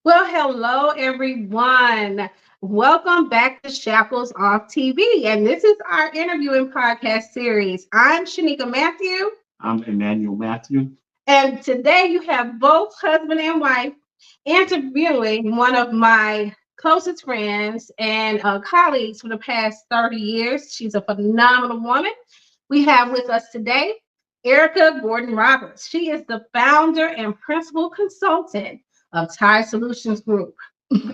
Well, hello, everyone. Welcome back to Shackles Off TV. And this is our interviewing podcast series. I'm Shanika Matthew. I'm Emmanuel Matthew. And today you have both husband and wife interviewing one of my closest friends and colleagues for the past 30 years. She's a phenomenal woman. We have with us today Erica Gordon Roberts. She is the founder and principal consultant of Tai Solutions Group,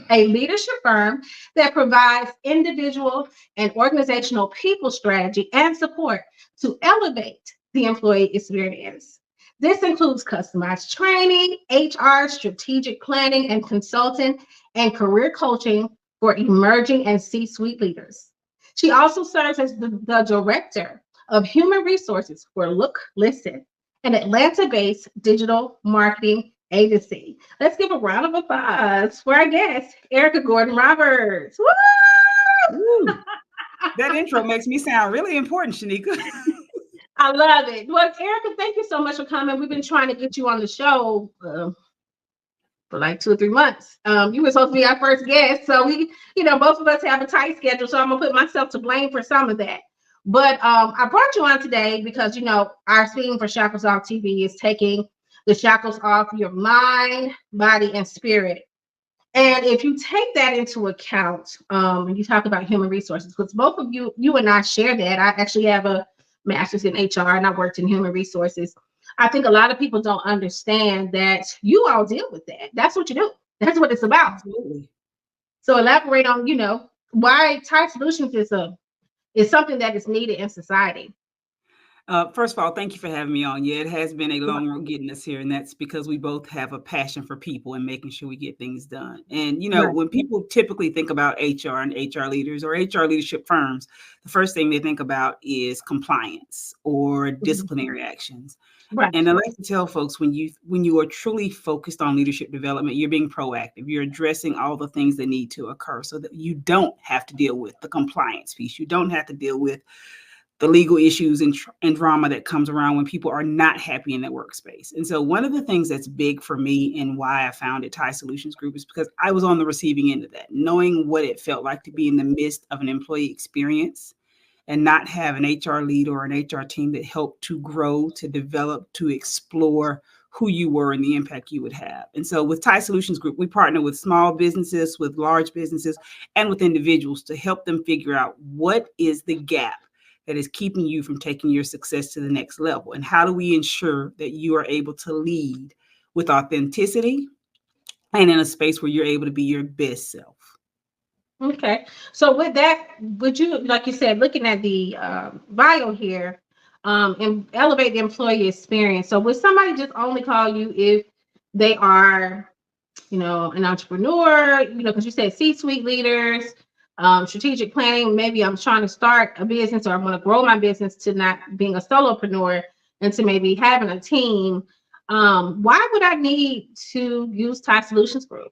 a leadership firm that provides individual and organizational people strategy and support to elevate the employee experience. This includes customized training, HR, strategic planning and consulting, and career coaching for emerging and C suite leaders. She also serves as the director of human resources for Look Listen, an Atlanta based digital marketing agency. Let's give a round of applause for our guest, Erica Gordon Roberts. Woo! Ooh, that intro makes me sound really important, Shanika. I love it. Well, Erica, thank you so much for coming. We've been trying to get you on the show for like 2 or 3 months. You were supposed to be our first guest, so both of us have a tight schedule. So I'm gonna put myself to blame for some of that. But I brought you on today because our theme for Shackles Off TV is taking the shackles off your mind, body, and spirit. And if you take that into account, when you talk about human resources, because both of you and I share that. I actually have a master's in HR and I worked in human resources. I think a lot of people don't understand that you all deal with that. That's what you do. That's what it's about. Absolutely. So elaborate on, why Tai Solutions is something that is needed in society. First of all, thank you for having me on. Yeah, it has been a long road getting us here, and that's because we both have a passion for people and making sure we get things done. And, Right. when people typically think about HR and HR leaders or HR leadership firms, the first thing they think about is compliance or disciplinary actions. Right. And I like to tell folks when you are truly focused on leadership development, you're being proactive. You're addressing all the things that need to occur so that you don't have to deal with the compliance piece. You don't have to deal with the legal issues and drama that comes around when people are not happy in their workspace. And so one of the things that's big for me and why I founded Tai Solutions Group is because I was on the receiving end of that, knowing what it felt like to be in the midst of an employee experience and not have an HR lead or an HR team that helped to grow, to develop, to explore who you were and the impact you would have. And so with Tai Solutions Group, we partner with small businesses, with large businesses, and with individuals to help them figure out what is the gap that is keeping you from taking your success to the next level? And how do we ensure that you are able to lead with authenticity and in a space where you're able to be your best self? Okay. So with that, would you, like you said, looking at the bio here, and elevate the employee experience. So would somebody just only call you if they are, an entrepreneur, because you said C-suite leaders, strategic planning, maybe I'm trying to start a business or I'm going to grow my business to not being a solopreneur and to maybe having a team. Why would I need to use Tai Solutions Group?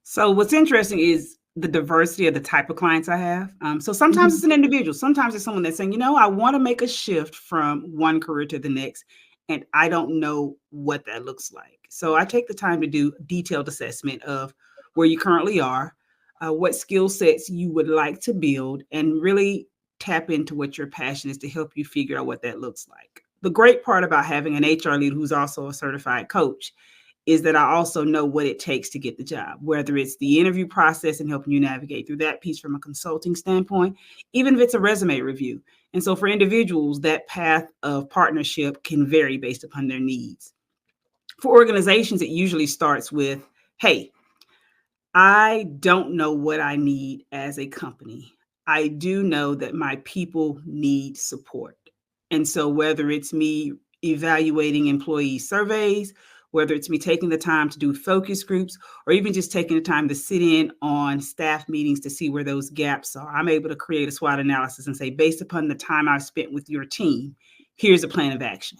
So what's interesting is the diversity of the type of clients I have. So sometimes it's an individual. Sometimes it's someone that's saying, I want to make a shift from one career to the next, and I don't know what that looks like. So I take the time to do detailed assessment of where you currently are, what skill sets you would like to build, and really tap into what your passion is to help you figure out what that looks like. The great part about having an HR leader who's also a certified coach is that I also know what it takes to get the job, whether it's the interview process and helping you navigate through that piece from a consulting standpoint, even if it's a resume review. And so for individuals, that path of partnership can vary based upon their needs. For organizations, it usually starts with, hey, I don't know what I need as a company. I do know that my people need support. And so whether it's me evaluating employee surveys, whether it's me taking the time to do focus groups, or even just taking the time to sit in on staff meetings to see where those gaps are, I'm able to create a SWOT analysis and say, based upon the time I've spent with your team, here's a plan of action.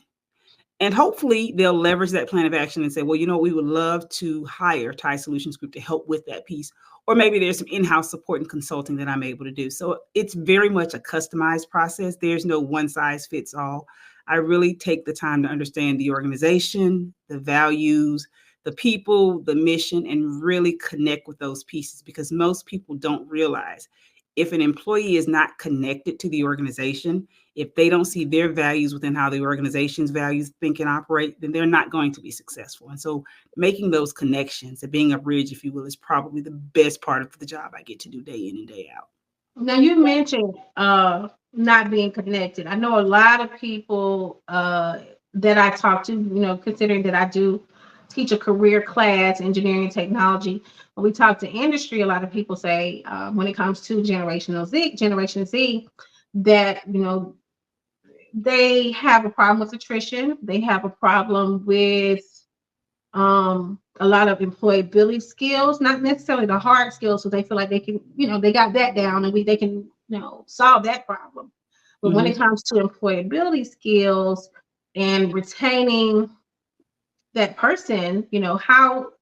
And hopefully they'll leverage that plan of action and say, well, we would love to hire Tai Solutions Group to help with that piece. Or maybe there's some in-house support and consulting that I'm able to do. So it's very much a customized process. There's no one size fits all. I really take the time to understand the organization, the values, the people, the mission, and really connect with those pieces, because most people don't realize if an employee is not connected to the organization, if they don't see their values within how the organization's values think and operate, then they're not going to be successful. And so making those connections and being a bridge, if you will, is probably the best part of the job I get to do day in and day out. Now you mentioned not being connected. I know a lot of people that I talk to, considering that I do teach a career class, engineering and technology. When we talk to industry, a lot of people say when it comes to Generation Z, that they have a problem with attrition. They have a problem with a lot of employability skills, not necessarily the hard skills, so they feel like they can, they got that down and they can, solve that problem. But when it comes to employability skills and retaining that person, how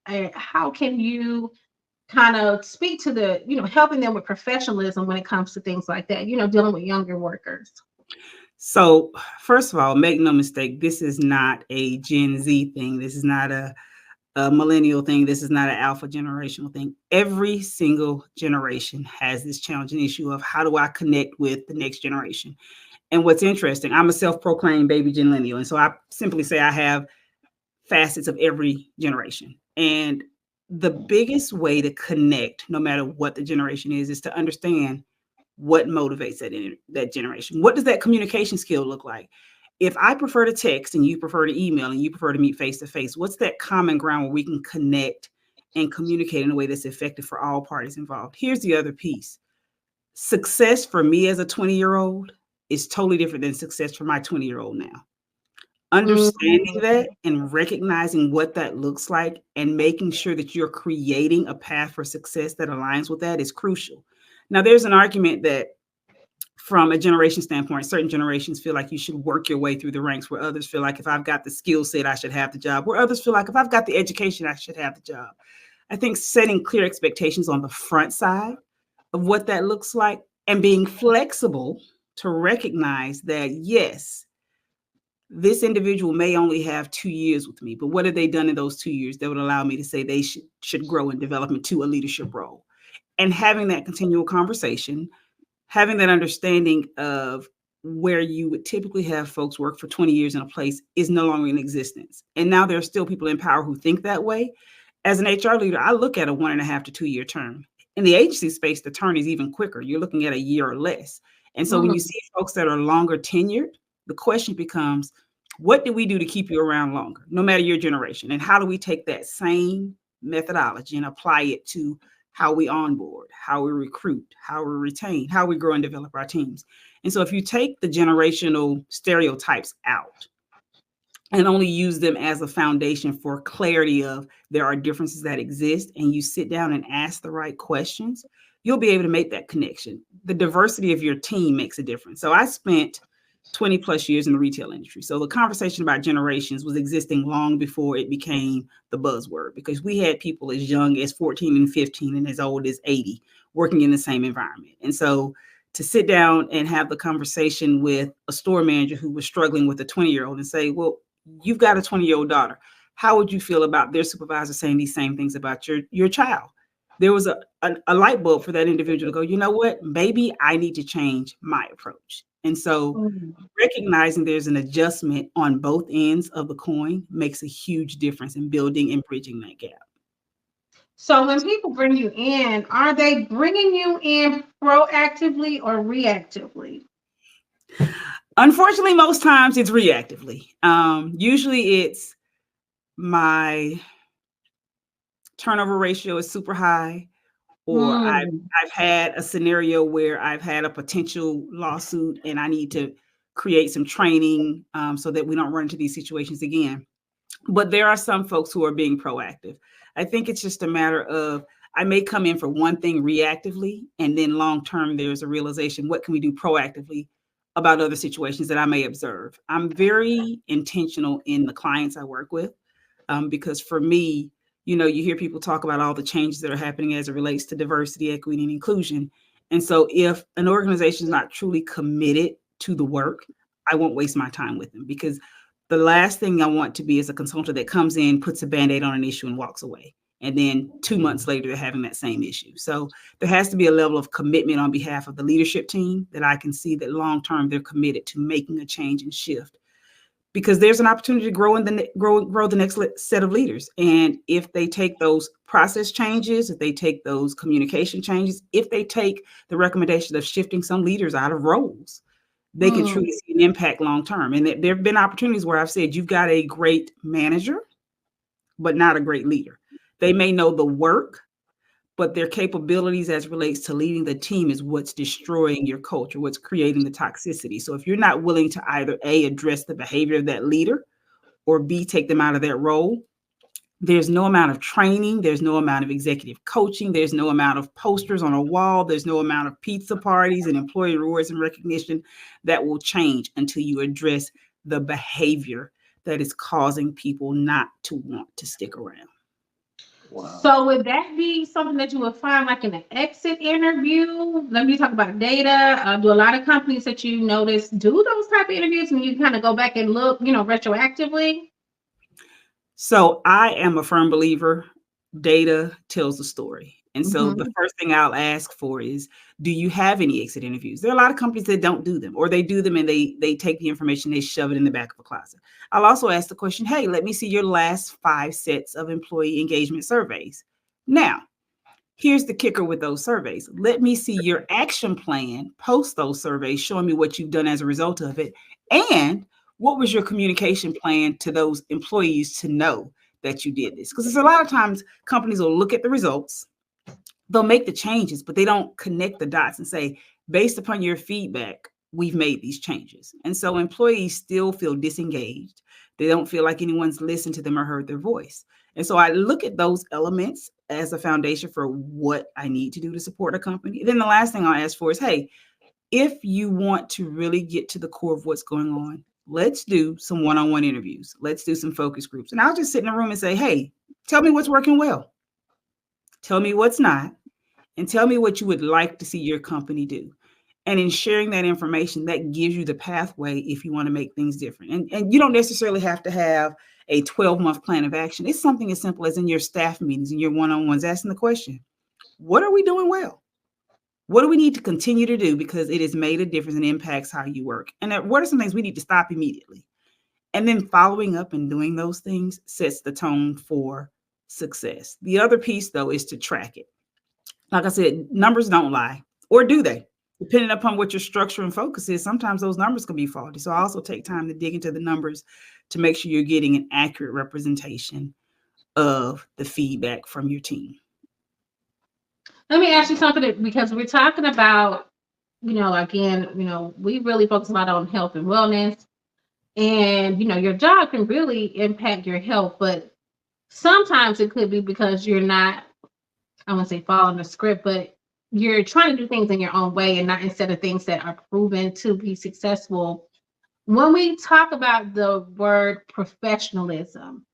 can you kind of speak to the, helping them with professionalism when it comes to things like that, dealing with younger workers? So, first of all, make no mistake, this is not a Gen Z thing. This is not a millennial thing. This is not an alpha generational thing. Every single generation has this challenging issue of how do I connect with the next generation? And what's interesting, I'm a self-proclaimed baby genennial. And so I simply say I have facets of every generation. And the biggest way to connect, no matter what the generation is to understand what motivates that generation. What does that communication skill look like? If I prefer to text and you prefer to email and you prefer to meet face to face, what's that common ground where we can connect and communicate in a way that's effective for all parties involved? Here's the other piece. Success for me as a 20-year-old is totally different than success for my 20-year-old now. Understanding that and recognizing what that looks like and making sure that you're creating a path for success that aligns with that is crucial. Now, there's an argument that from a generation standpoint, certain generations feel like you should work your way through the ranks, where others feel like if I've got the skill set, I should have the job, where others feel like if I've got the education, I should have the job. I think setting clear expectations on the front side of what that looks like and being flexible to recognize that, yes, this individual may only have 2 years with me, but what have they done in those 2 years that would allow me to say they should grow in development to a leadership role? And having that continual conversation, having that understanding of where you would typically have folks work for 20 years in a place is no longer in existence. And now there are still people in power who think that way. As an HR leader, I look at a 1.5 to 2 year term. In the agency space, the turn is even quicker. You're looking at a year or less. And so when you see folks that are longer tenured, the question becomes, what do we do to keep you around longer, no matter your generation? And how do we take that same methodology and apply it to how we onboard, how we recruit, how we retain, how we grow and develop our teams? And so if you take the generational stereotypes out and only use them as a foundation for clarity of there are differences that exist, and you sit down and ask the right questions, you'll be able to make that connection. The diversity of your team makes a difference. So I spent 20 plus years in the retail industry. So the conversation about generations was existing long before it became the buzzword, because we had people as young as 14 and 15 and as old as 80 working in the same environment. And so to sit down and have the conversation with a store manager who was struggling with a 20-year-old and say, well, you've got a 20-year-old daughter. How would you feel about their supervisor saying these same things about your child? There was a light bulb for that individual to go, you know what, maybe I need to change my approach. And so recognizing there's an adjustment on both ends of the coin makes a huge difference in building and bridging that gap. So when people bring you in, are they bringing you in proactively or reactively? Unfortunately, most times it's reactively. Usually it's my turnover ratio is super high, or I've had a scenario where I've had a potential lawsuit and I need to create some training so that we don't run into these situations again. But there are some folks who are being proactive. I think it's just a matter of, I may come in for one thing reactively, and then long term, there's a realization, what can we do proactively about other situations that I may observe? I'm very intentional in the clients I work with because for me, you hear people talk about all the changes that are happening as it relates to diversity, equity, and inclusion. And so if an organization is not truly committed to the work, I won't waste my time with them, because The last thing I want to be is a consultant that comes in, puts a Band-Aid on an issue and walks away. And then 2 months later, they're having that same issue. So there has to be a level of commitment on behalf of the leadership team that I can see that long-term they're committed to making a change and shift, because there's an opportunity to grow the next set of leaders. And if they take those process changes, if they take those communication changes, if they take the recommendation of shifting some leaders out of roles, they can truly see an impact long term. And there have been opportunities where I've said, you've got a great manager, but not a great leader. They may know the work, but their capabilities as relates to leading the team is what's destroying your culture, what's creating the toxicity. So if you're not willing to either A, address the behavior of that leader, or B, take them out of that role, there's no amount of training, there's no amount of executive coaching, there's no amount of posters on a wall, there's no amount of pizza parties and employee rewards and recognition that will change until you address the behavior that is causing people not to want to stick around. Wow. So would that be something that you would find like in an exit interview? Let me talk about data. Do a lot of companies that you notice do those type of interviews and you kind of go back and look, retroactively? So I am a firm believer, data tells the story. And so the first thing I'll ask for is, do you have any exit interviews? There are a lot of companies that don't do them, or they do them and they take the information, they shove it in the back of a closet. I'll also ask the question, hey, let me see your last 5 sets of employee engagement surveys. Now, here's the kicker with those surveys. Let me see your action plan post those surveys, showing me what you've done as a result of it. And what was your communication plan to those employees to know that you did this? Because there's a lot of times companies will look at the results, they'll make the changes, but they don't connect the dots and say, based upon your feedback, we've made these changes. And so employees still feel disengaged. They don't feel like anyone's listened to them or heard their voice. And so I look at those elements as a foundation for what I need to do to support a company. Then the last thing I'll ask for is, hey, if you want to really get to the core of what's going on, let's do some one-on-one interviews. Let's do some focus groups. And I'll just sit in a room and say, hey, tell me what's working well. Tell me what's not. And tell me what you would like to see your company do. And in sharing that information, that gives you the pathway if you want to make things different. And you don't necessarily have to have a 12-month plan of action. It's something as simple as in your staff meetings and your one-on-ones, asking the question, what are we doing well? What do we need to continue to do because it has made a difference and impacts how you work? And what are some things we need to stop immediately? And then following up and doing those things sets the tone for success. The other piece, though, is to track it. Like I said, numbers don't lie, or do they? Depending upon what your structure and focus is, sometimes those numbers can be faulty. So I also take time to dig into the numbers to make sure you're getting an accurate representation of the feedback from your team. Let me ask you something, because we're talking about, again, we really focus a lot on health and wellness, and, your job can really impact your health, but sometimes it could be because you're not, I wouldn't say following the script, but you're trying to do things in your own way and not instead of things that are proven to be successful. When we talk about the word professionalism,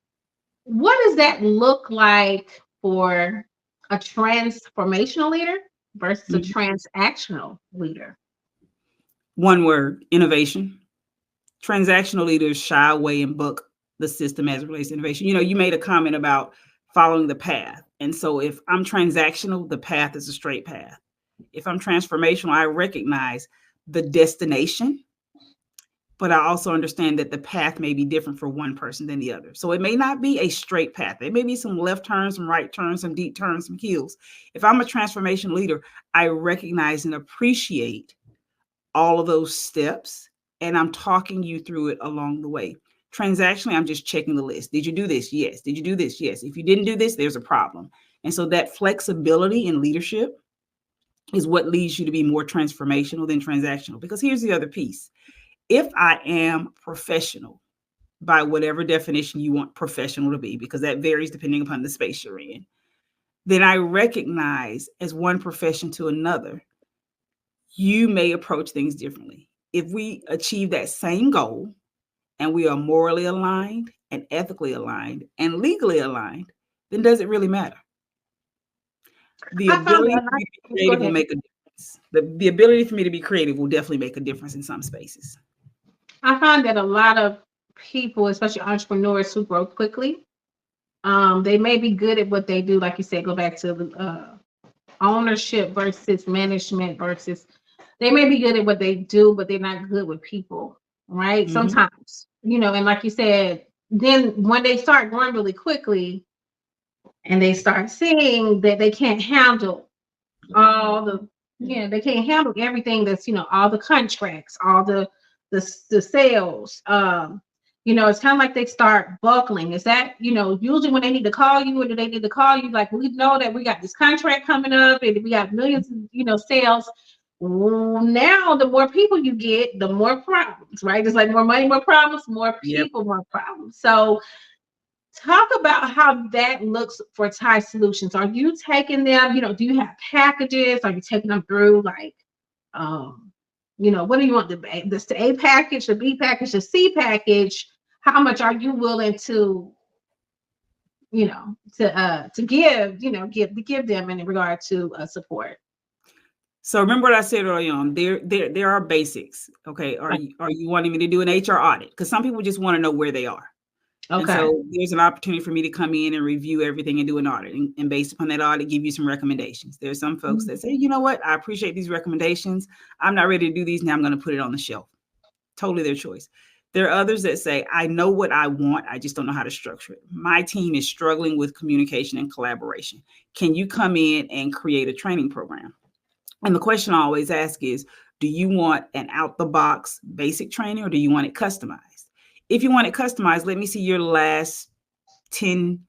what does that look like for a transformational leader versus a transactional leader? One word, innovation. Transactional leaders shy away and book the system as it relates to innovation. You made a comment about following the path. And so if I'm transactional, the path is a straight path. If I'm transformational, I recognize the destination, but I also understand that the path may be different for one person than the other. So it may not be a straight path. There may be some left turns, some right turns, some deep turns, some hills. If I'm a transformation leader, I recognize and appreciate all of those steps, and I'm talking you through it along the way. Transactionally, I'm just checking the list. Did you do this? Yes. Did you do this? Yes. If you didn't do this, there's a problem. And so that flexibility in leadership is what leads you to be more transformational than transactional. Because here's the other piece. If I am professional, by whatever definition you want professional to be, because that varies depending upon the space you're in, then I recognize as one profession to another, you may approach things differently. If we achieve that same goal and we are morally aligned and ethically aligned and legally aligned, then does it really matter? The ability for me to be creative will make a difference. The ability for me to be creative will definitely make a difference in some spaces. I find that a lot of people, especially entrepreneurs who grow quickly. They may be good at what they do, like you said, go back to the ownership versus management versus they may be good at what they do, but they're not good with people, right? Mhm. Sometimes, and like you said, then when they start growing really quickly and they start seeing that they can't handle all the they can't handle everything that's all the contracts, all the sales. It's kind of like they start buckling. Is that usually when they need to call you, or do they need to call you like, we know that we got this contract coming up and we got millions sales. Well, now the more people you get, the more problems, right? It's like more money, more problems, more Yep. people, more problems. So talk about how that looks for Tai Solutions. Are you taking them, do you have packages? Are you taking them through like, what do you want, the A package, the B package, the C package? How much are you willing to, to give them in regard to support? So remember what I said early on. There are basics. Okay, are you wanting me to do an HR audit? Because some people just want to know where they are. And Okay. so there's an opportunity for me to come in and review everything and do an audit. And based upon that audit, give you some recommendations. There's some folks that say, you know what, I appreciate these recommendations. I'm not ready to do these now. I'm going to put it on the shelf. Totally their choice. There are others that say, I know what I want. I just don't know how to structure it. My team is struggling with communication and collaboration. Can you come in and create a training program? And the question I always ask is, do you want an out the box basic training or do you want it customized? If you want it customized, let me see your last 10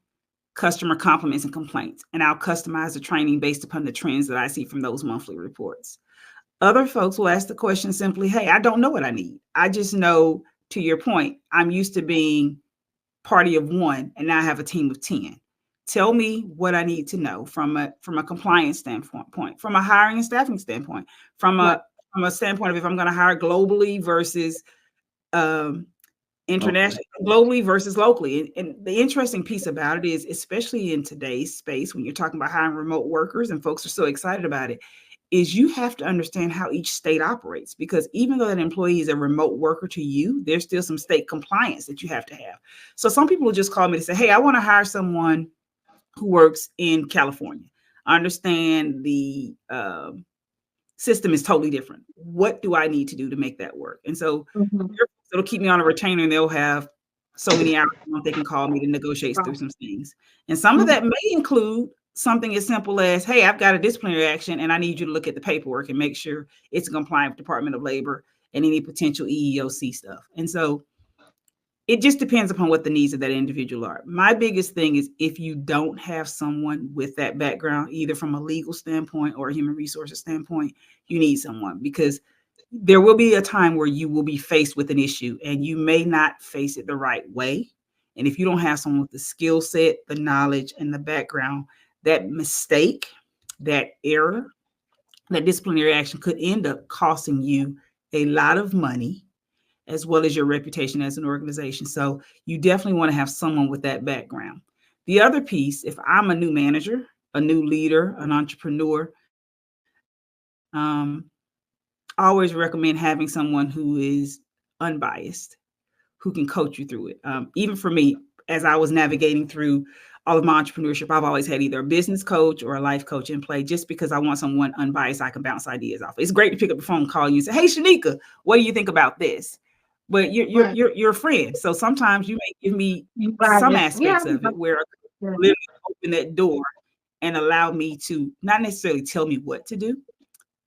customer compliments and complaints, and I'll customize the training based upon the trends that I see from those monthly reports. Other folks will ask the question simply, hey, I don't know what I need. I just know, to your point, I'm used to being party of one, and now I have a team of 10. Tell me what I need to know from a compliance standpoint, from a hiring and staffing standpoint, from a standpoint of if I'm going to hire globally versus international, globally versus locally. And the interesting piece about it is, especially in today's space, when you're talking about hiring remote workers and folks are so excited about it, is you have to understand how each state operates, because even though an employee is a remote worker to you, there's still some state compliance that you have to have. So some people will just call me to say, hey, I want to hire someone who works in California. I understand the system is totally different. What do I need to do to make that work? And so it'll keep me on a retainer, and they'll have so many hours a month they can call me to negotiate through some things. And some of that may include something as simple as, hey, I've got a disciplinary action and I need you to look at the paperwork and make sure it's compliant with Department of Labor and any potential EEOC stuff. And so it just depends upon what the needs of that individual are. My biggest thing is, if you don't have someone with that background, either from a legal standpoint or a human resources standpoint, you need someone, because there will be a time where you will be faced with an issue and you may not face it the right way. And if you don't have someone with the skill set, the knowledge, and the background, that mistake, that error, that disciplinary action could end up costing you a lot of money, as well as your reputation as an organization. So you definitely want to have someone with that background. The other piece, if I'm a new manager, a new leader, an entrepreneur, I always recommend having someone who is unbiased, who can coach you through it. Even for me, as I was navigating through all of my entrepreneurship, I've always had either a business coach or a life coach in play, just because I want someone unbiased I can bounce ideas off. It's great to pick up the phone, call you, and say, "Hey, Shanika, what do you think about this?" But you're a friend, so sometimes you may give me some aspects of it where I literally open that door and allow me to not necessarily tell me what to do,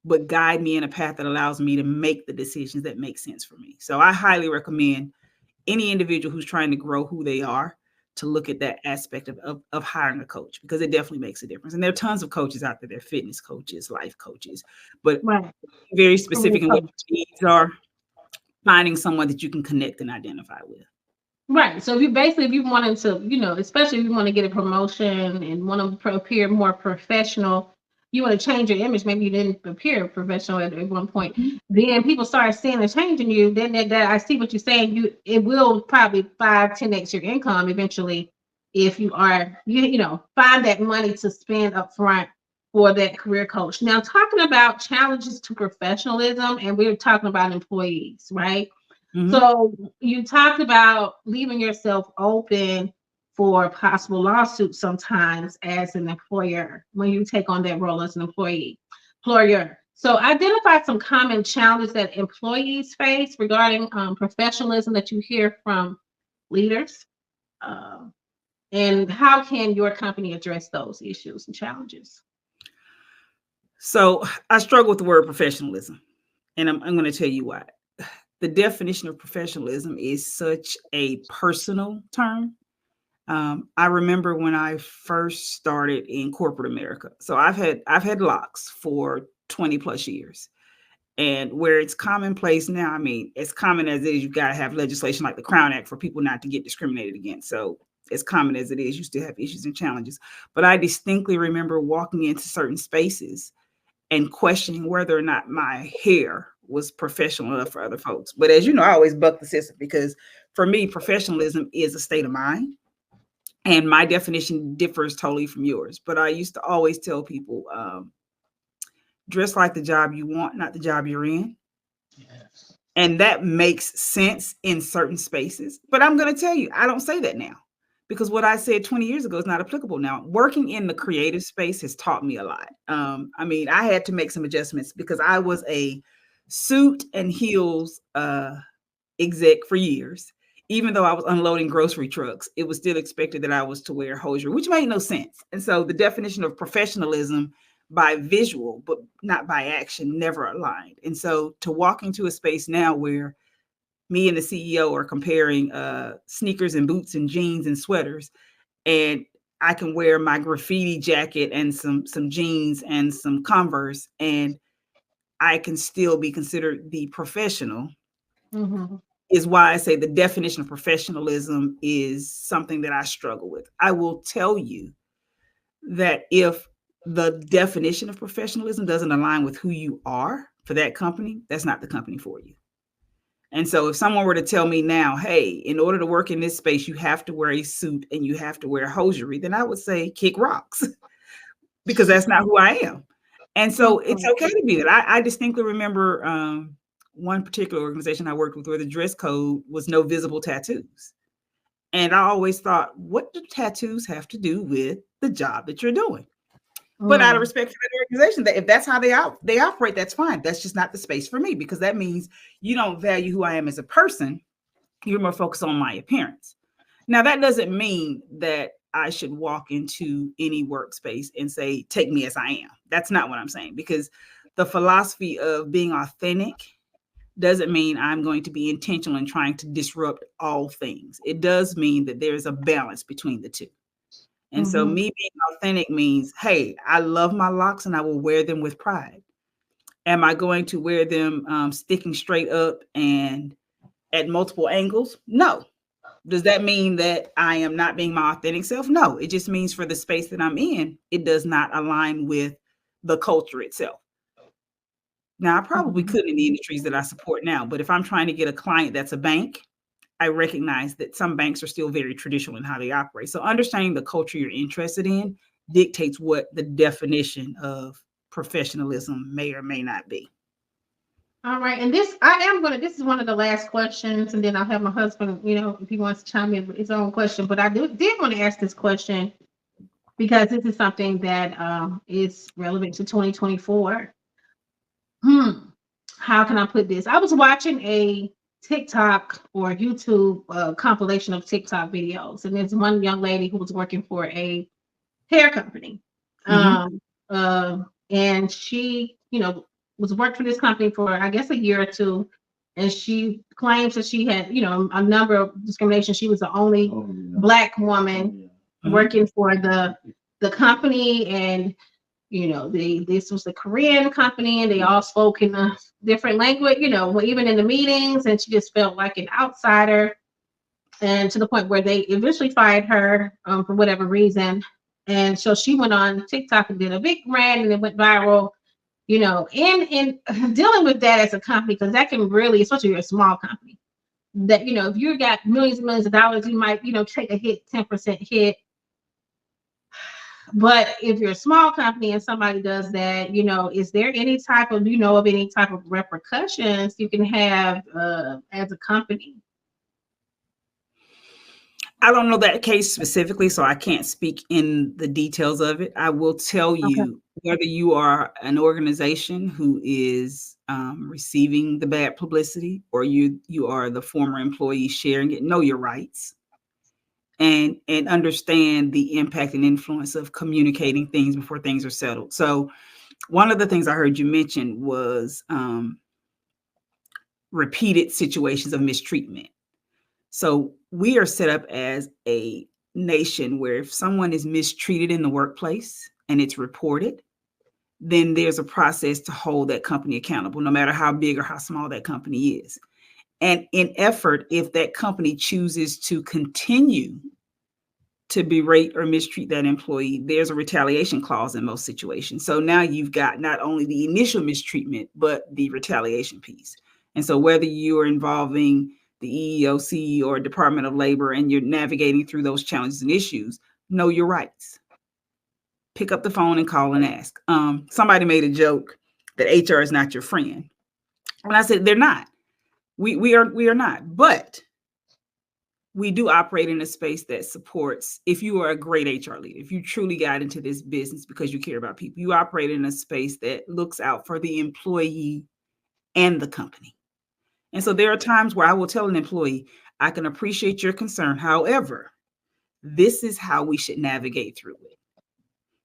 but guide me in a path that allows me to make the decisions that make sense for me. So I highly recommend any individual who's trying to grow who they are to look at that aspect of hiring a coach, because it definitely makes a difference. And there are tons of coaches out there. They're fitness coaches, life coaches, but very specific in what your needs are, finding someone that you can connect and identify with. Right. So if you wanted to, especially if you want to get a promotion and want to appear more professional, you want to change your image. Maybe you didn't appear professional at one point. Then people start seeing a change in you. Then that I see what you're saying. It will probably 5-10x your income eventually if you are, find that money to spend up front for that career coach. Now, talking about challenges to professionalism, and we're talking about employees, right? Mhm. So you talked about leaving yourself open for possible lawsuits sometimes as an employer when you take on that role as an employer. So identify some common challenges that employees face regarding professionalism that you hear from leaders. Um, and how can your company address those issues and challenges? So I struggle with the word professionalism, and I'm going to tell you why. The definition of professionalism is such a personal term. I remember when I first started in corporate America. So I've had locks for 20 plus years. And where it's commonplace now, I mean, as common as it is, you got to have legislation like the Crown Act for people not to get discriminated against. So as common as it is, you still have issues and challenges. But I distinctly remember walking into certain spaces and questioning whether or not my hair was professional enough for other folks. But as you know, I always buck the system because for me, professionalism is a state of mind. And my definition differs totally from yours. But I used to always tell people, dress like the job you want, not the job you're in. Yes. And that makes sense in certain spaces. But I'm going to tell you, I don't say that now because what I said 20 years ago is not applicable now. Working in the creative space has taught me a lot. I mean, I had to make some adjustments because I was a suit and heels exec for years. Even though I was unloading grocery trucks, it was still expected that I was to wear hosiery, which made no sense. And so the definition of professionalism by visual, but not by action, never aligned. And so to walk into a space now where me and the CEO are comparing sneakers and boots and jeans and sweaters, and I can wear my graffiti jacket and some jeans and some Converse, and I can still be considered the professional, Mm-hmm. is why I say the definition of professionalism is something that I struggle with. I will tell you that if the definition of professionalism doesn't align with who you are for that company, that's not the company for you. And so if someone were to tell me now, hey, in order to work in this space, you have to wear a suit and you have to wear hosiery, then I would say kick rocks because that's not who I am. And so it's okay to be that. I distinctly remember one particular organization I worked with where the dress code was no visible tattoos. And I always thought, what do tattoos have to do with the job that you're doing? But out of respect for that organization, that if that's how they operate, that's fine. That's just not the space for me because that means you don't value who I am as a person. You're more focused on my appearance. Now, that doesn't mean that I should walk into any workspace and say, take me as I am. That's not what I'm saying, because the philosophy of being authentic doesn't mean I'm going to be intentional in trying to disrupt all things. It does mean that there's a balance between the two. And so me being authentic means, hey, I love my locks and I will wear them with pride. Am I going to wear them sticking straight up and at multiple angles? No. Does that mean that I am not being my authentic self? No, it just means for the space that I'm in, it does not align with the culture itself. Now, I probably could in the industries that I support now, but if I'm trying to get a client that's a bank, I recognize that some banks are still very traditional in how they operate. So understanding the culture you're interested in dictates what the definition of professionalism may or may not be. All right, and this is one of the last questions, and then I'll have my husband, if he wants to chime in with his own question. But I did want to ask this question because this is something that is relevant to 2024. How can I put this? I was watching a TikTok or YouTube compilation of TikTok videos, and there's one young lady who was working for a hair company. And she, was worked for this company for, I guess, a year or two. And she claims that she had, a number of discrimination. She was the only Black woman working for the company. And, this was a Korean company and they all spoke in a different language, even in the meetings. And she just felt like an outsider. And to the point where they eventually fired her for whatever reason. And so she went on TikTok and did a big rant and it went viral, in dealing with that as a company, because that can really, especially if you're a small company, that, if you got millions and millions of dollars, you might, take a hit, 10% hit. But if you're a small company and somebody does that, is there any type of, of any type of repercussions you can have as a company? I don't know that case specifically, so I can't speak in the details of it. I will tell Okay. you, whether you are an organization who is receiving the bad publicity, or you are the former employee sharing it, know your rights and understand the impact and influence of communicating things before things are settled. So one of the things I heard you mention was repeated situations of mistreatment. So we are set up as a nation where if someone is mistreated in the workplace and it's reported, then there's a process to hold that company accountable, no matter how big or how small that company is. And in effort, if that company chooses to continue to berate or mistreat that employee, there's a retaliation clause in most situations. So now you've got not only the initial mistreatment, but the retaliation piece. And so whether you are involving the EEOC or Department of Labor and you're navigating through those challenges and issues, know your rights. Pick up the phone and call and ask. Somebody made a joke that HR is not your friend. And I said, they're not. We are not. But we do operate in a space that supports, if you are a great HR leader, if you truly got into this business because you care about people, you operate in a space that looks out for the employee and the company. And so there are times where I will tell an employee, I can appreciate your concern. However, this is how we should navigate through it.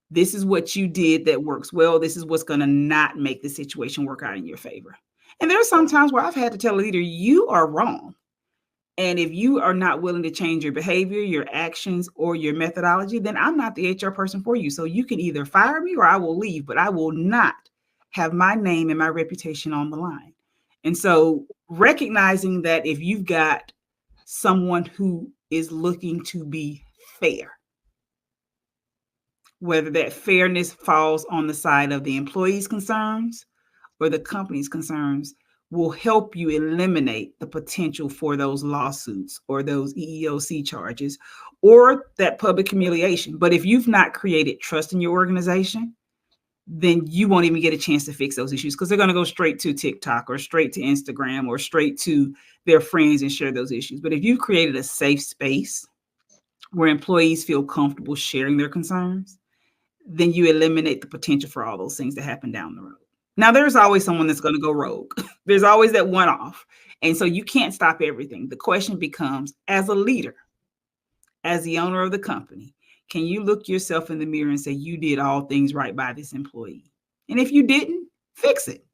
This is what you did that works well. This is what's going to not make the situation work out in your favor. And there are some times where I've had to tell a leader, you are wrong. And if you are not willing to change your behavior, your actions, or your methodology, then I'm not the HR person for you. So you can either fire me or I will leave, but I will not have my name and my reputation on the line. And so recognizing that if you've got someone who is looking to be fair, whether that fairness falls on the side of the employee's concerns or the company's concerns, will help you eliminate the potential for those lawsuits or those EEOC charges or that public humiliation. But if you've not created trust in your organization, then you won't even get a chance to fix those issues because they're going to go straight to TikTok or straight to Instagram or straight to their friends and share those issues. But if you've created a safe space where employees feel comfortable sharing their concerns, then you eliminate the potential for all those things to happen down the road. Now, there's always someone that's going to go rogue. There's always that one off. And so you can't stop everything. The question becomes, as a leader, as the owner of the company, can you look yourself in the mirror and say, you did all things right by this employee? And if you didn't, fix it.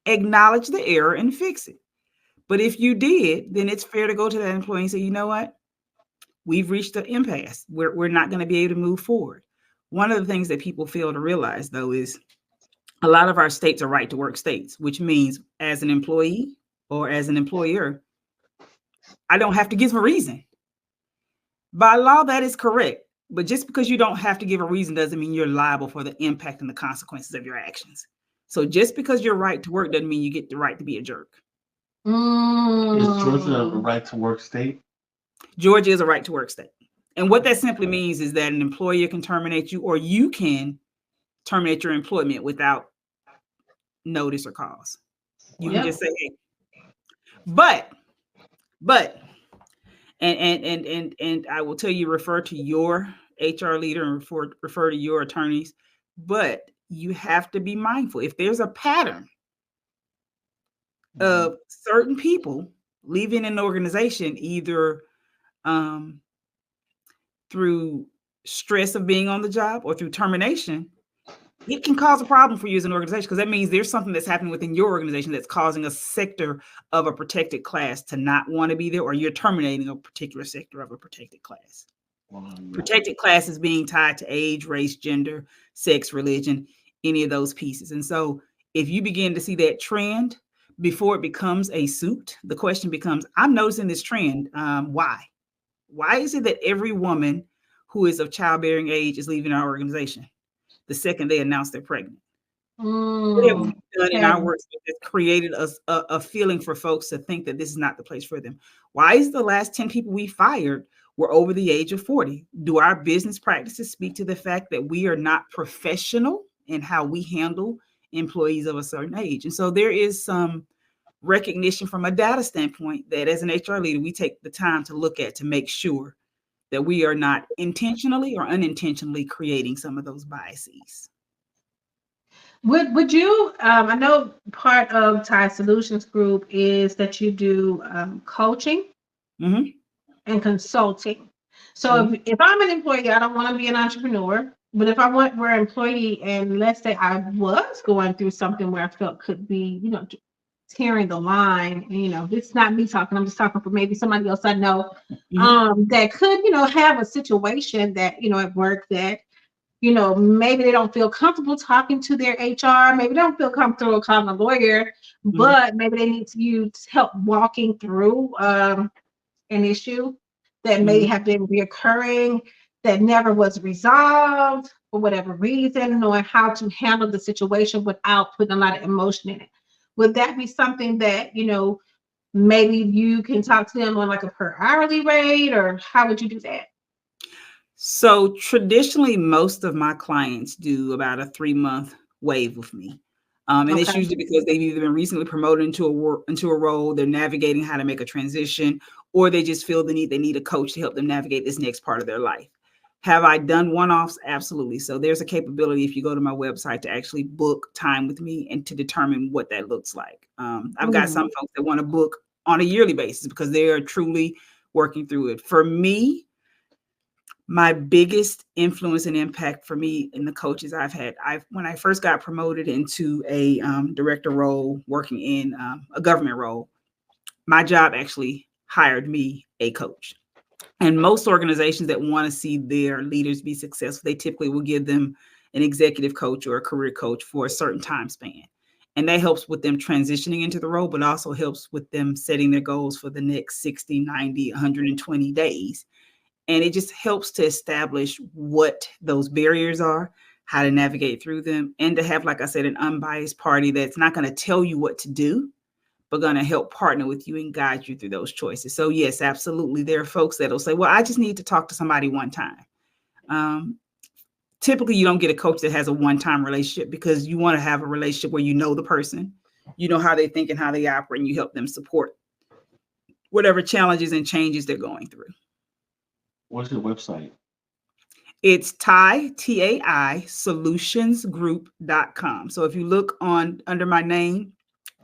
Acknowledge the error and fix it. But if you did, then it's fair to go to that employee and say, you know what? We've reached an impasse. We're not going to be able to move forward. One of the things that people fail to realize, though, is a lot of our states are right to work states, which means as an employee or as an employer, I don't have to give a reason. By law, that is correct. But just because you don't have to give a reason doesn't mean you're liable for the impact and the consequences of your actions. So just because you're right to work doesn't mean you get the right to be a jerk. Is Georgia a right to work state? Georgia is a right to work state. And what that simply means is that an employer can terminate you, or you can terminate your employment without notice or cause. You can just say, hey, but and I will tell you, refer to your HR leader and refer to your attorneys, but you have to be mindful. If there's a pattern of certain people leaving an organization, either through stress of being on the job or through termination, it can cause a problem for you as an organization, because that means there's something that's happening within your organization that's causing a sector of a protected class to not want to be there, or you're terminating a particular sector of a protected class. Protected class is being tied to age, race, gender, sex, religion, any of those pieces. And so if you begin to see that trend before it becomes a suit, the question becomes, I'm noticing this trend. Why? Why is it that every woman who is of childbearing age is leaving our organization the second they announce they're pregnant? What have we done in our work that created a feeling for folks to think that this is not the place for them? Why is the last 10 people we fired We're over the age of 40. Do our business practices speak to the fact that we are not professional in how we handle employees of a certain age? And so there is some recognition from a data standpoint that as an HR leader, we take the time to look at to make sure that we are not intentionally or unintentionally creating some of those biases. Would you? I know part of Tai Solutions Group is that you do coaching Mm-hmm. and consulting. So Mm-hmm. if I'm an employee, I don't want to be an entrepreneur. But if we're an employee, and let's say I was going through something where I felt could be, tearing the line, and this is not me talking, I'm just talking for maybe somebody else I know, that could, have a situation that, at work that, maybe they don't feel comfortable talking to their HR, maybe they don't feel comfortable calling a lawyer, but maybe they need you to help walking through an issue that may have been reoccurring, that never was resolved for whatever reason, knowing how to handle the situation without putting a lot of emotion in it. Would that be something that, maybe you can talk to them on like a per hourly rate, or how would you do that? So traditionally, most of my clients do about a 3-month wave with me. And it's Okay. usually because they've either been recently promoted into a role, they're navigating how to make a transition, or they just feel they need a coach to help them navigate this next part of their life. Have I done one-offs? Absolutely. So there's a capability if you go to my website to actually book time with me and to determine what that looks like. I've got some folks that want to book on a yearly basis because they are truly working through it. For me, my biggest influence and impact for me in the coaches I've had, when I first got promoted into a director role, working in a government role, my job actually hired me a coach. And most organizations that want to see their leaders be successful, they typically will give them an executive coach or a career coach for a certain time span. And that helps with them transitioning into the role, but also helps with them setting their goals for the next 60, 90, 120 days. And it just helps to establish what those barriers are, how to navigate through them, and to have, like I said, an unbiased party that's not going to tell you what to do, but going to help partner with you and guide you through those choices. So yes, absolutely. There are folks that'll say, well, I just need to talk to somebody one time. Typically, you don't get a coach that has a one-time relationship because you want to have a relationship where you know the person, you know how they think and how they operate, and you help them support whatever challenges and changes they're going through. What's your website? It's Tai Solutionsgroup.com. So if you look under my name,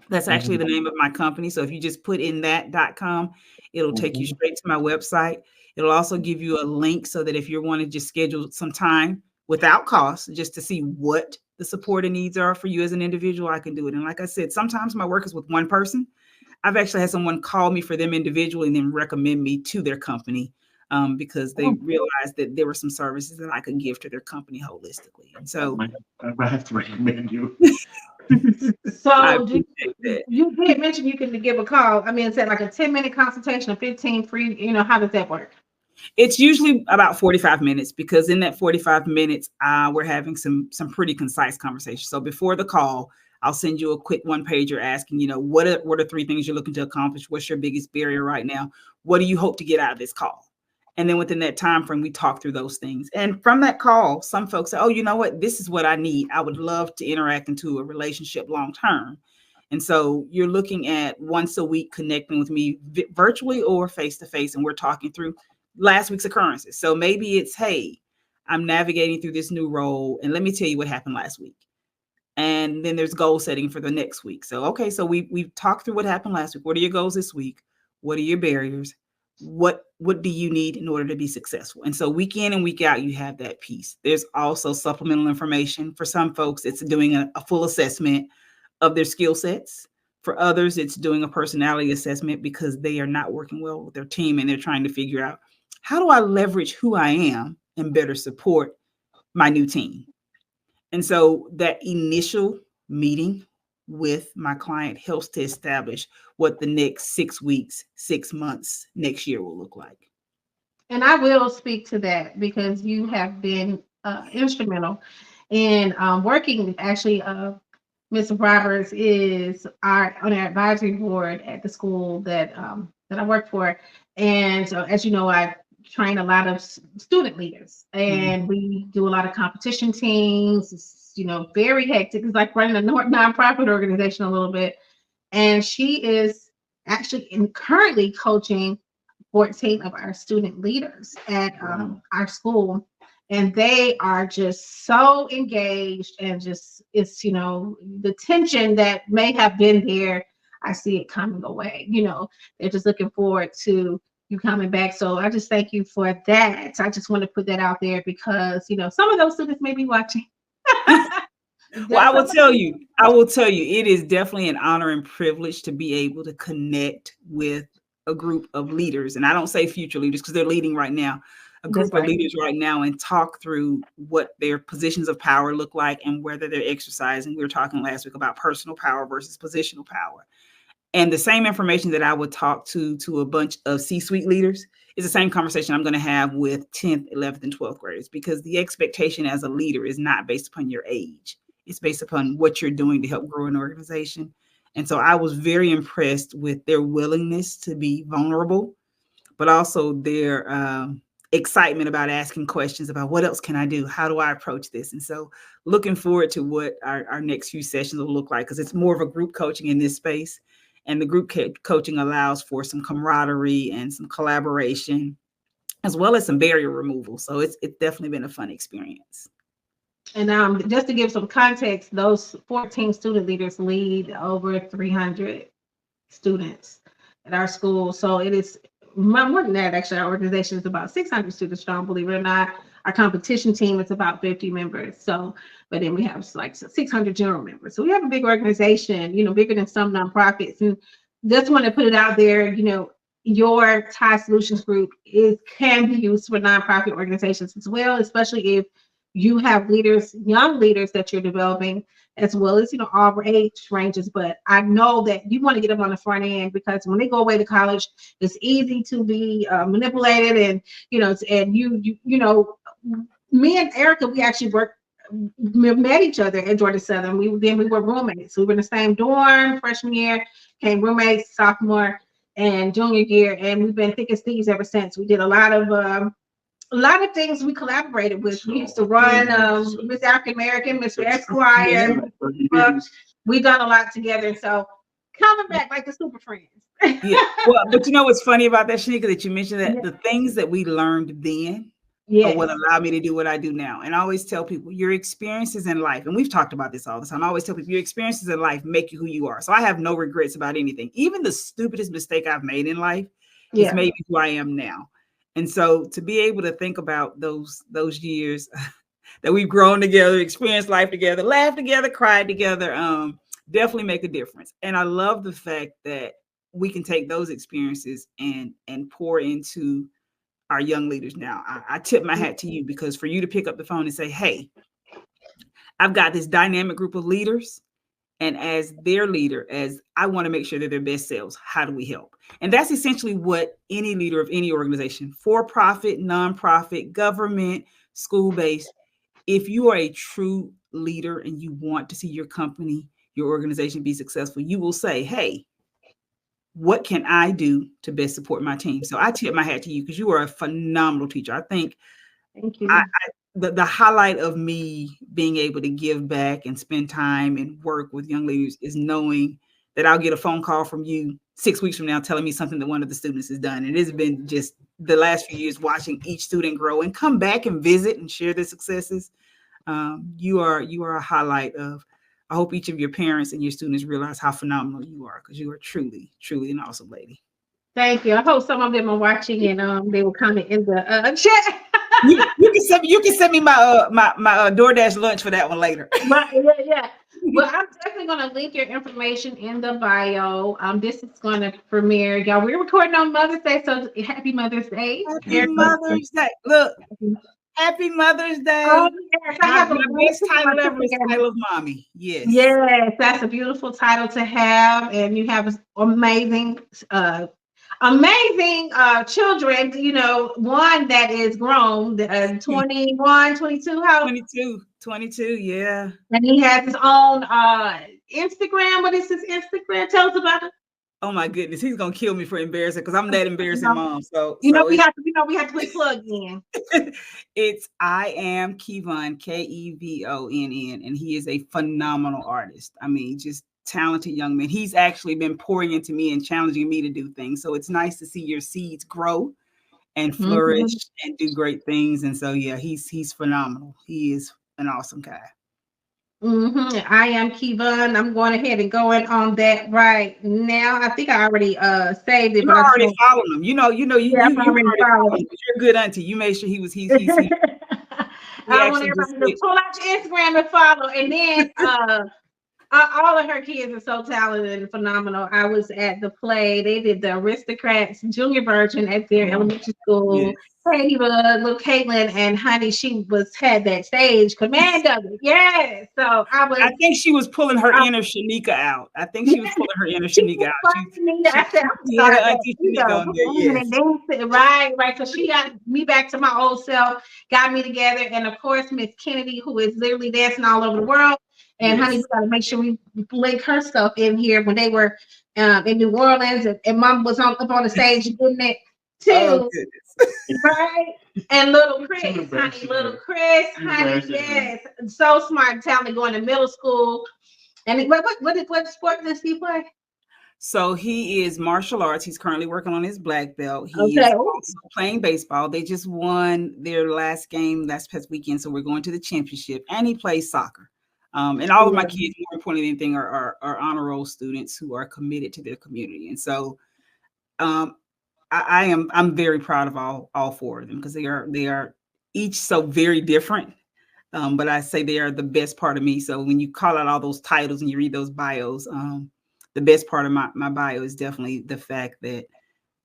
that's actually the name of my company. So if you just put in that.com, it'll take you straight to my website. It'll also give you a link so that if you want to just schedule some time without cost, just to see what the support and needs are for you as an individual, I can do it. And like I said, sometimes my work is with one person. I've actually had someone call me for them individually and then recommend me to their company because they realized that there were some services that I could give to their company holistically. And so I might have to recommend you. So you did mention you can give a call. I mean, is that like a 10-minute consultation, a 15 free, how does that work? It's usually about 45 minutes because in that 45 minutes, we're having some pretty concise conversations. So before the call, I'll send you a quick one-pager asking, what are 3 things you're looking to accomplish? What's your biggest barrier right now? What do you hope to get out of this call? And then within that time frame, we talk through those things. And from that call, some folks say, oh, you know what? This is what I need. I would love to interact into a relationship long term. And so you're looking at once a week connecting with me virtually or face to face. And we're talking through last week's occurrences. So maybe it's, hey, I'm navigating through this new role. And let me tell you what happened last week. And then there's goal setting for the next week. So, okay, so we've talked through what happened last week. What are your goals this week? What are your barriers? What do you need in order to be successful? And so week in and week out, you have that piece. There's also supplemental information. For some folks, it's doing a full assessment of their skill sets. For others, it's doing a personality assessment because they are not working well with their team and they're trying to figure out, how do I leverage who I am and better support my new team? And so that initial meeting with my client helps to establish what the next 6 weeks, 6 months, next year will look like. And I will speak to that because you have been instrumental in working. Actually, Mr. Roberts is on our advisory board at the school that I work for. And so, as you know, I train a lot of student leaders, and we do a lot of competition teams. It's, very hectic. It's like running a nonprofit organization a little bit. And she is actually currently coaching 14 of our student leaders at our school. And they are just so engaged, and just, it's, the tension that may have been there, I see it coming away. They're just looking forward to you coming back. So I just thank you for that. I just want to put that out there because, some of those students may be watching. Well, I will tell you, it is definitely an honor and privilege to be able to connect with a group of leaders. And I don't say future leaders because they're leading right now, a group of leaders right now, and talk through what their positions of power look like and whether they're exercising. We were talking last week about personal power versus positional power. And the same information that I would talk to a bunch of C-suite leaders is the same conversation I'm going to have with 10th, 11th, and 12th graders, because the expectation as a leader is not based upon your age. It's based upon what you're doing to help grow an organization. And so I was very impressed with their willingness to be vulnerable, but also their excitement about asking questions about what else can I do? How do I approach this? And so looking forward to what our next few sessions will look like, because it's more of a group coaching in this space. And the group coaching allows for some camaraderie and some collaboration, as well as some barrier removal. So it's definitely been a fun experience. And just to give some context, those 14 student leaders lead over 300 students at our school. So it is more than that. Actually, our organization is about 600 students strong, believe it or not. Our competition team is about 50 members. So, but then we have like 600 general members. So we have a big organization, bigger than some nonprofits. And just want to put it out there, your Tai Solutions Group can be used for nonprofit organizations as well, especially if you have leaders, young leaders that you're developing, as well as, all age ranges. But I know that you want to get them on the front end, because when they go away to college, it's easy to be manipulated. And, me and Erica, we actually met each other at Georgia Southern. We were roommates. We were in the same dorm freshman year, became roommates sophomore and junior year. And we've been thick as thieves ever since. We did a lot of things we collaborated with. We used to run Miss African American, Mr. Esquire. We've done a lot together. So coming back like the super friends. Yeah. Well, but what's funny about that, Shanika, that you mentioned that the things that we learned then are what allowed me to do what I do now. And I always tell people, your experiences in life, and we've talked about this all the time, I always tell people your experiences in life make you who you are. So I have no regrets about anything. Even the stupidest mistake I've made in life has made me who I am now. And so to be able to think about those years that we've grown together, experienced life together, laughed together, cried together, definitely make a difference. And I love the fact that we can take those experiences and pour into our young leaders now. I tip my hat to you, because for you to pick up the phone and say, hey, I've got this dynamic group of leaders, and as their leader, as I want to make sure they're their best selves, how do we help? And that's essentially what any leader of any organization, for-profit, nonprofit, government, school-based, if you are a true leader and you want to see your company, your organization be successful, you will say, hey, what can I do to best support my team? So I tip my hat to you, because you are a phenomenal teacher. I think Thank you. the highlight of me being able to give back and spend time and work with young leaders is knowing that I'll get a phone call from you 6 weeks from now telling me something that one of the students has done. And it's been just the last few years watching each student grow and come back and visit and share their successes. You are a highlight of, I hope each of your parents and your students realize how phenomenal you are, because you are truly, truly an awesome lady. Thank you. I hope some of them are watching, and they will comment in the chat. you can send me my DoorDash lunch for that one later. Yeah. Well, I'm definitely going to link your information in the bio. This is going to premiere, y'all. We're recording on Mother's Day, so happy Mother's Day. Happy Mother's Day. Look, happy Mother's Day. Oh, yes, I have my best title ever is Title of Mommy. Yes. Yes, that's a beautiful title to have, and you have amazing children, one that is grown, 21, 22, how? 22, yeah. And he has his own Instagram. What is his Instagram? Tell us about it. Oh my goodness, he's gonna kill me for embarrassing because I'm that You embarrassing know, mom. So we it's have to, we have to put plug in. it's I am Kevon, Kevonn, and he is a phenomenal artist. I mean, just talented young man. He's actually been pouring into me and challenging me to do things. So it's nice to see your seeds grow and flourish and do great things. And so yeah, he's phenomenal. He is an awesome guy. I am Kevon. I'm going ahead and going on that right now. I think I already saved it, You but I just already want, followed him. yeah, I'm You already already followed. followed him. You're a good auntie. You made sure he's here. He I want actually just everybody to pull out your Instagram and follow. And then all of her kids are so talented and phenomenal. I was at the play. They did the Aristocrats junior version at their elementary school. Yes. Hey, little Caitlin and Honey, she had that stage command of it. Yes. So I think she was pulling her I, inner Shanika out. I think yeah, she was pulling her inner she Shanika out. inspired me. I said, I'm She had sorry, her auntie Shanika on there. Yes. right. So she got me back to my old self, got me together, and of course, Miss Kennedy, who is literally dancing all over the world. And honey, we Yes. got to make sure we link her stuff in here when they were in New Orleans, and Mom was up on the stage doing it Oh too, goodness. right? And little Chris, honey, yes, so smart, talented, going to middle school. And what sport does he play? So he is martial arts. He's currently working on his black belt. He Okay. is also playing baseball. They just won their last game last past weekend, so we're going to the championship. And he plays soccer. And all of my kids, more importantly than anything, are honor roll students who are committed to their community. And so I'm very proud of all four of them because they are each so very different. But I say they are the best part of me. So when you call out all those titles and you read those bios, the best part of my bio is definitely the fact that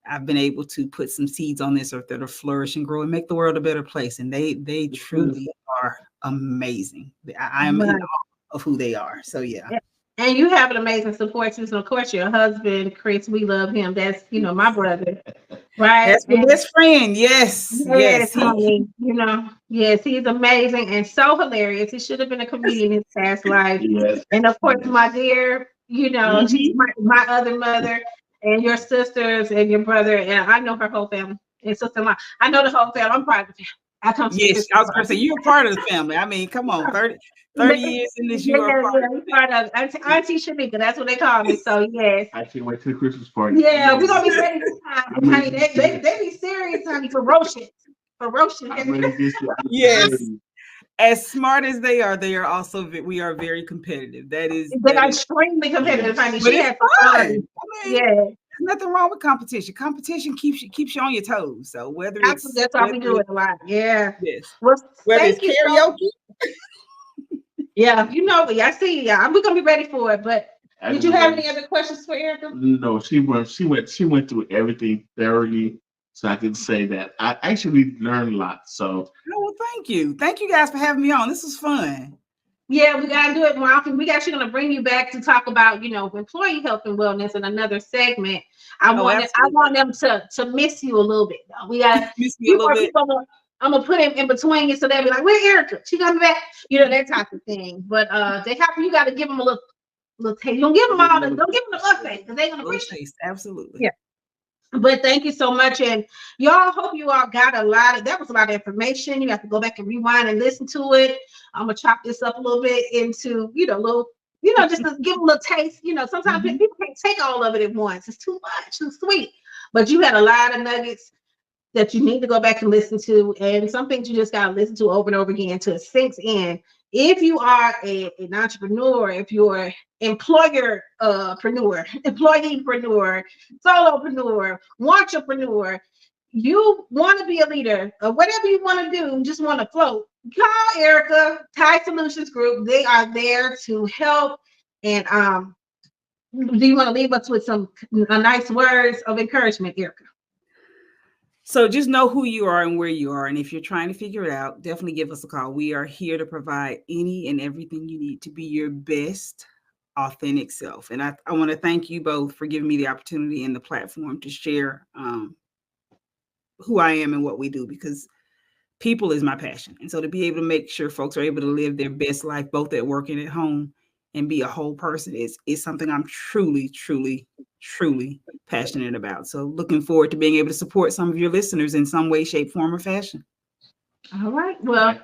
I've been able to put some seeds on this earth that'll flourish and grow and make the world a better place. And they truly are amazing. I am in awe of who they are. So yeah. And you have an amazing support system. Of course, your husband, Chris, we love him. That's my brother, right? That's my best friend. Yes, yes. Honey, yes, he's amazing and so hilarious. He should have been a comedian in his past life. Yes. And of course, my dear, she's my other mother, and your sisters and your brother, and I know her whole family and sister-in-law. I know the whole family. I'm proud of them. I come to Yes, I was going to say you're a part of the family. I mean, come on, 30 years in this, you are part of Auntie Shanika. That's what they call me. So yes. I can't wait to the Christmas party. Yeah, we're gonna be ready this time. Honey, they be serious, honey, ferocious. I'm ready this year. Yes. As smart as they are also we are very competitive. They are extremely competitive, honey. But it's fun. I mean, there's nothing wrong with competition. Competition keeps you on your toes. So whether it's that's why we do it a lot. Yeah. Yes. Well, whether it's karaoke. Yeah, I see. Yeah, we're gonna be ready for it. But did you have any other questions for Erica? No, she went through everything thoroughly. So I can say that I actually learned a lot. So well, thank you guys for having me on. This was fun. Yeah, we gotta do it more often. We actually gonna bring you back to talk about employee health and wellness in another segment. I want them to miss you a little bit. We gotta miss me a little bit. I'm gonna put him in between you so they'll be like, "Where Erica? She coming back?" That type of thing. But you got to give them a little taste. Don't give them all. Don't give them the buffet because they're gonna appreciate it. Absolutely. Yeah. But thank you so much, and y'all, hope you all got that was a lot of information. You have to go back and rewind and listen to it. I'm gonna chop this up a little bit into little just to give them a little taste. Sometimes people can't take all of it at once. It's too much, too sweet. But you had a lot of nuggets that you need to go back and listen to, and some things you just gotta listen to over and over again until it sinks in. If you are an entrepreneur, if you're employeepreneur, solopreneur, entrepreneur, you want to be a leader or whatever you want to do, just want to float, call Erica, Tai Solutions Group. They are there to help. And do you want to leave us with some nice words of encouragement, Erica? So just know who you are and where you are. And if you're trying to figure it out, definitely give us a call. We are here to provide any and everything you need to be your best authentic self. And I want to thank you both for giving me the opportunity and the platform to share who I am and what we do, because people is my passion. And so to be able to make sure folks are able to live their best life, both at work and at home, and be a whole person is something I'm truly, truly, truly passionate about. So looking forward to being able to support some of your listeners in some way, shape, form, or fashion. All right. Well,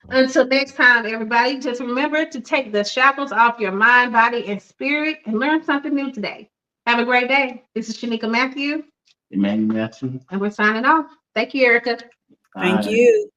until next time, everybody, just remember to take the shackles off your mind, body, and spirit and learn something new today. Have a great day. This is Shanika Matthew. Emmanuel Matthew. And we're signing off. Thank you, Erica. Thank you.